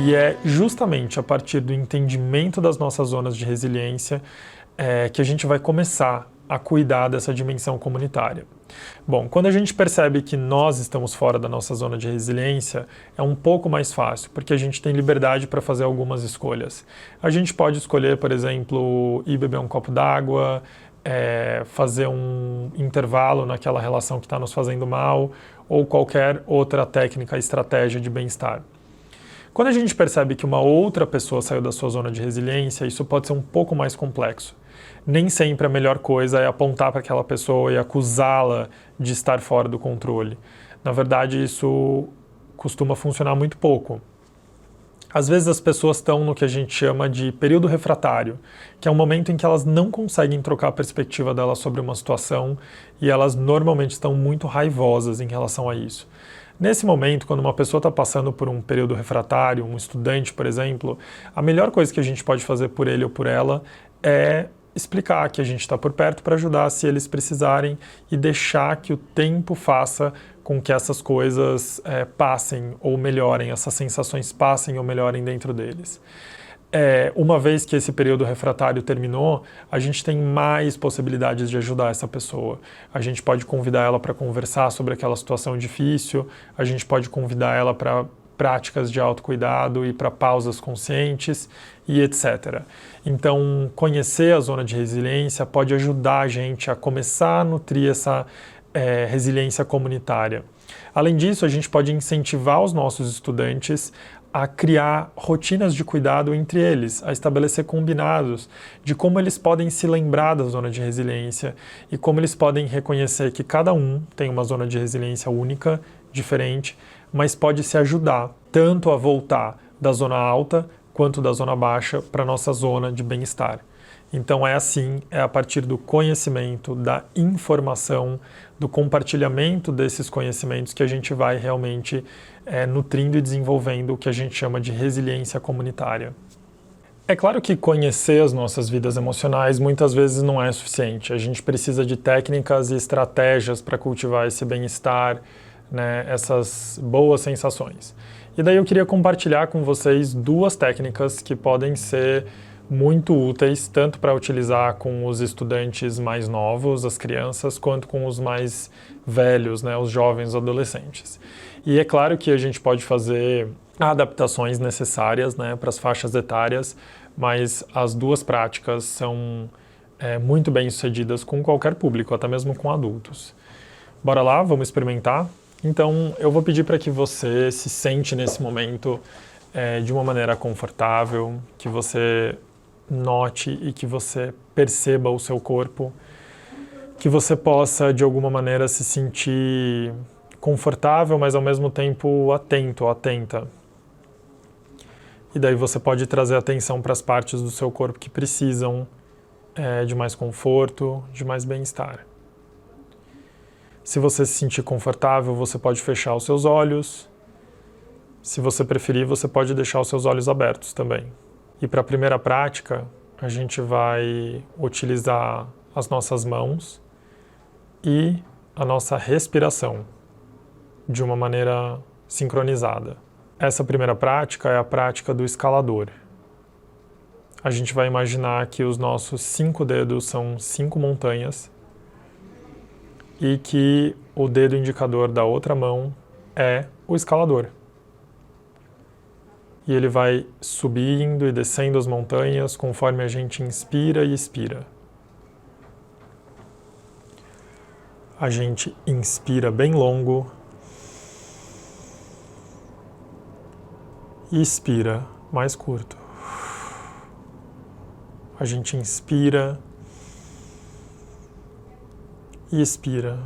E é justamente a partir do entendimento das nossas zonas de resiliência que a gente vai começar a cuidar dessa dimensão comunitária. Bom, quando a gente percebe que nós estamos fora da nossa zona de resiliência, é um pouco mais fácil, porque a gente tem liberdade para fazer algumas escolhas. A gente pode escolher, por exemplo, ir beber um copo d'água, fazer um intervalo naquela relação que está nos fazendo mal, ou qualquer outra técnica, estratégia de bem-estar. Quando a gente percebe que uma outra pessoa saiu da sua zona de resiliência, isso pode ser um pouco mais complexo. Nem sempre a melhor coisa é apontar para aquela pessoa e acusá-la de estar fora do controle. Na verdade, isso costuma funcionar muito pouco. Às vezes as pessoas estão no que a gente chama de período refratário, que é um momento em que elas não conseguem trocar a perspectiva delas sobre uma situação e elas normalmente estão muito raivosas em relação a isso. Nesse momento, quando uma pessoa está passando por um período refratário, um estudante, por exemplo, a melhor coisa que a gente pode fazer por ele ou por ela é explicar que a gente está por perto para ajudar se eles precisarem e deixar que o tempo faça com que essas coisas passem ou melhorem, essas sensações passem ou melhorem dentro deles. Uma vez que esse período refratário terminou, a gente tem mais possibilidades de ajudar essa pessoa. A gente pode convidar ela para conversar sobre aquela situação difícil, a gente pode convidar ela para práticas de autocuidado e para pausas conscientes e etc. Então, conhecer a zona de resiliência pode ajudar a gente a começar a nutrir essa resiliência comunitária. Além disso, a gente pode incentivar os nossos estudantes a criar rotinas de cuidado entre eles, a estabelecer combinados de como eles podem se lembrar da zona de resiliência e como eles podem reconhecer que cada um tem uma zona de resiliência única, diferente, mas pode se ajudar tanto a voltar da zona alta quanto da zona baixa para a nossa zona de bem-estar. Então é a partir do conhecimento, da informação, do compartilhamento desses conhecimentos que a gente vai realmente nutrindo e desenvolvendo o que a gente chama de resiliência comunitária. É claro que conhecer as nossas vidas emocionais muitas vezes não é suficiente. A gente precisa de técnicas e estratégias para cultivar esse bem-estar, né, essas boas sensações. E daí eu queria compartilhar com vocês duas técnicas que podem ser muito úteis, tanto para utilizar com os estudantes mais novos, as crianças, quanto com os mais velhos, né, os jovens, adolescentes. E é claro que a gente pode fazer adaptações necessárias, né, para as faixas etárias, mas as duas práticas são muito bem sucedidas com qualquer público, até mesmo com adultos. Bora lá, vamos experimentar? Então, eu vou pedir para que você se sente nesse momento de uma maneira confortável, que você note e que você perceba o seu corpo, que você possa, de alguma maneira, se sentir confortável, mas ao mesmo tempo atento, atenta. E daí você pode trazer atenção para as partes do seu corpo que precisam de mais conforto, de mais bem-estar. Se você se sentir confortável, você pode fechar os seus olhos. Se você preferir, você pode deixar os seus olhos abertos também. E para a primeira prática, a gente vai utilizar as nossas mãos e a nossa respiração de uma maneira sincronizada. Essa primeira prática é a prática do escalador. A gente vai imaginar que os nossos 5 dedos são 5 montanhas e que o dedo indicador da outra mão é o escalador. E ele vai subindo e descendo as montanhas conforme a gente inspira e expira. A gente inspira bem longo e expira mais curto. A gente inspira e expira.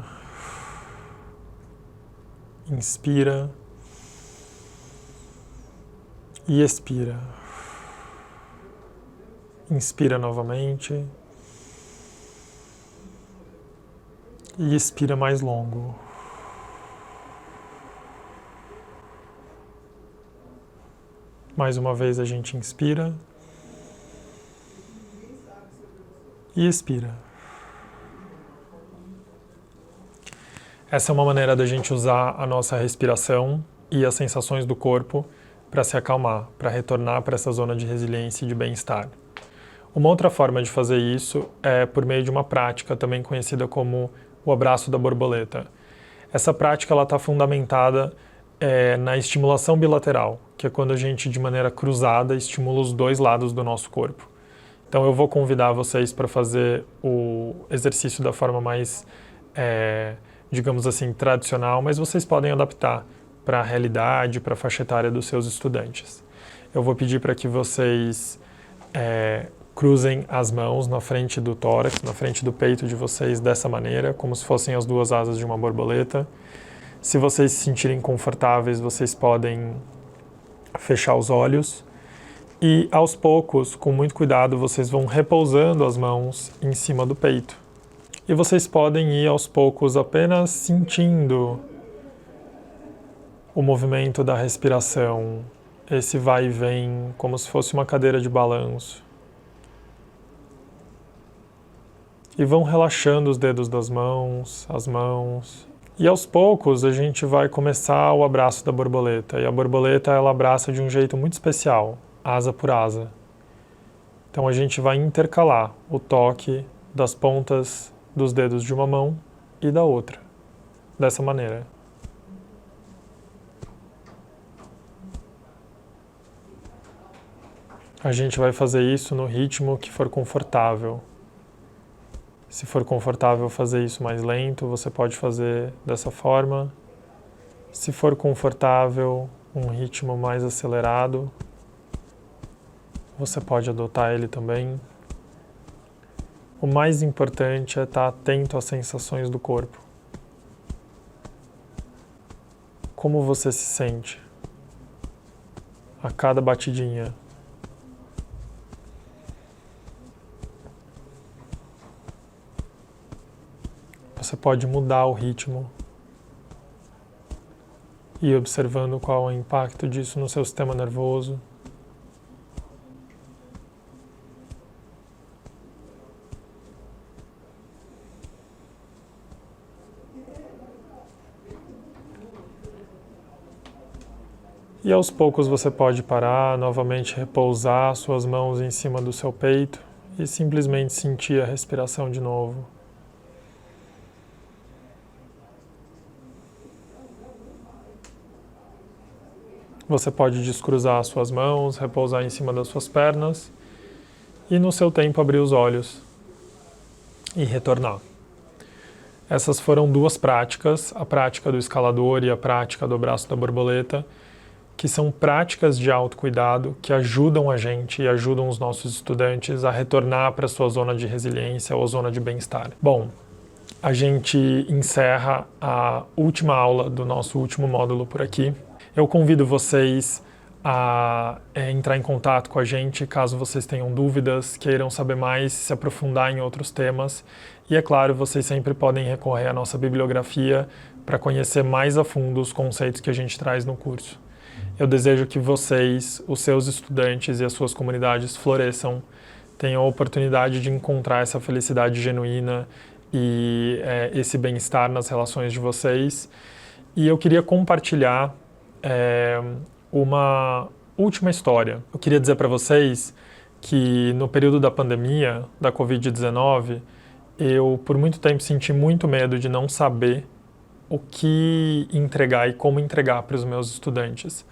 Inspira e expira. Inspira novamente e expira mais longo. Mais uma vez a gente inspira e expira. Essa é uma maneira da gente usar a nossa respiração e as sensações do corpo para se acalmar, para retornar para essa zona de resiliência e de bem-estar. Uma outra forma de fazer isso é por meio de uma prática também conhecida como o abraço da borboleta. Essa prática está fundamentada na estimulação bilateral, que é quando a gente, de maneira cruzada, estimula os dois lados do nosso corpo. Então eu vou convidar vocês para fazer o exercício da forma mais, digamos assim, tradicional, mas vocês podem adaptar para a realidade, para a faixa etária dos seus estudantes. Eu vou pedir para que vocês cruzem as mãos na frente do tórax, na frente do peito de vocês dessa maneira, como se fossem as duas asas de uma borboleta. Se vocês se sentirem confortáveis, vocês podem fechar os olhos e, aos poucos, com muito cuidado, vocês vão repousando as mãos em cima do peito. E vocês podem ir, aos poucos, apenas sentindo o movimento da respiração, esse vai e vem, como se fosse uma cadeira de balanço. E vão relaxando os dedos das mãos, as mãos. E aos poucos a gente vai começar o abraço da borboleta. E a borboleta ela abraça de um jeito muito especial, asa por asa. Então a gente vai intercalar o toque das pontas dos dedos de uma mão e da outra, dessa maneira. A gente vai fazer isso no ritmo que for confortável. Se for confortável fazer isso mais lento, você pode fazer dessa forma. Se for confortável, um ritmo mais acelerado, você pode adotar ele também. O mais importante é estar atento às sensações do corpo. Como você se sente a cada batidinha? Você pode mudar o ritmo e ir observando qual é o impacto disso no seu sistema nervoso. E aos poucos você pode parar, novamente repousar suas mãos em cima do seu peito e simplesmente sentir a respiração de novo. Você pode descruzar as suas mãos, repousar em cima das suas pernas e no seu tempo abrir os olhos e retornar. Essas foram duas práticas, a prática do escalador e a prática do abraço da borboleta, que são práticas de autocuidado que ajudam a gente e ajudam os nossos estudantes a retornar para a sua zona de resiliência ou zona de bem-estar. Bom, a gente encerra a última aula do nosso último módulo por aqui. Eu convido vocês a entrar em contato com a gente caso vocês tenham dúvidas, queiram saber mais, se aprofundar em outros temas. E é claro, vocês sempre podem recorrer à nossa bibliografia para conhecer mais a fundo os conceitos que a gente traz no curso. Eu desejo que vocês, os seus estudantes e as suas comunidades floresçam, tenham a oportunidade de encontrar essa felicidade genuína e esse bem-estar nas relações de vocês. E eu queria compartilhar uma última história. Eu queria dizer para vocês que no período da pandemia, da Covid-19, eu por muito tempo senti muito medo de não saber o que entregar e como entregar para os meus estudantes.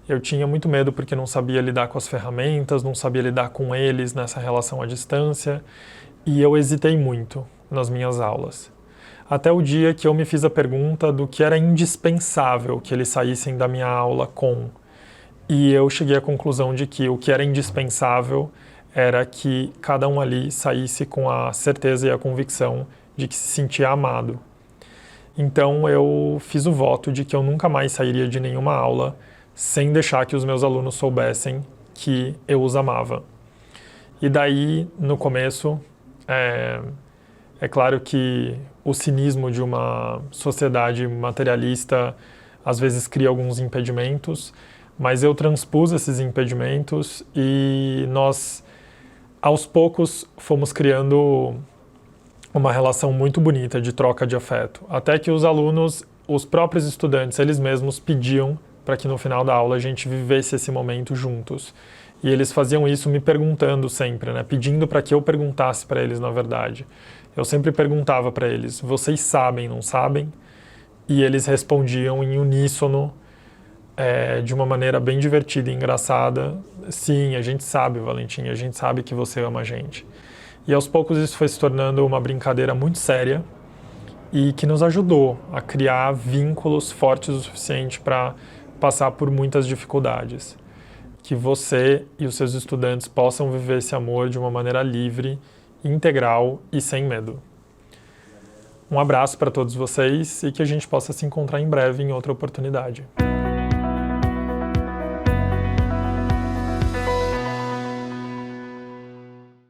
Eu tinha muito medo porque não sabia lidar com as ferramentas, não sabia lidar com eles nessa relação à distância, e eu hesitei muito nas minhas aulas. Até o dia que eu me fiz a pergunta do que era indispensável que eles saíssem da minha aula com. E eu cheguei à conclusão de que o que era indispensável era que cada um ali saísse com a certeza e a convicção de que se sentia amado. Então eu fiz o voto de que eu nunca mais sairia de nenhuma aula sem deixar que os meus alunos soubessem que eu os amava. E daí, no começo, é claro que o cinismo de uma sociedade materialista às vezes cria alguns impedimentos, mas eu transpus esses impedimentos e nós, aos poucos, fomos criando uma relação muito bonita de troca de afeto. Até que os alunos, os próprios estudantes, eles mesmos pediam para que no final da aula a gente vivesse esse momento juntos. E eles faziam isso me perguntando sempre, né? Pedindo para que eu perguntasse para eles, na verdade. Eu sempre perguntava para eles, vocês sabem, não sabem? E eles respondiam em uníssono, de uma maneira bem divertida e engraçada. Sim, a gente sabe, Valentim, a gente sabe que você ama a gente. E aos poucos isso foi se tornando uma brincadeira muito séria e que nos ajudou a criar vínculos fortes o suficiente para passar por muitas dificuldades. Que você e os seus estudantes possam viver esse amor de uma maneira livre, integral e sem medo. Um abraço para todos vocês e que a gente possa se encontrar em breve em outra oportunidade.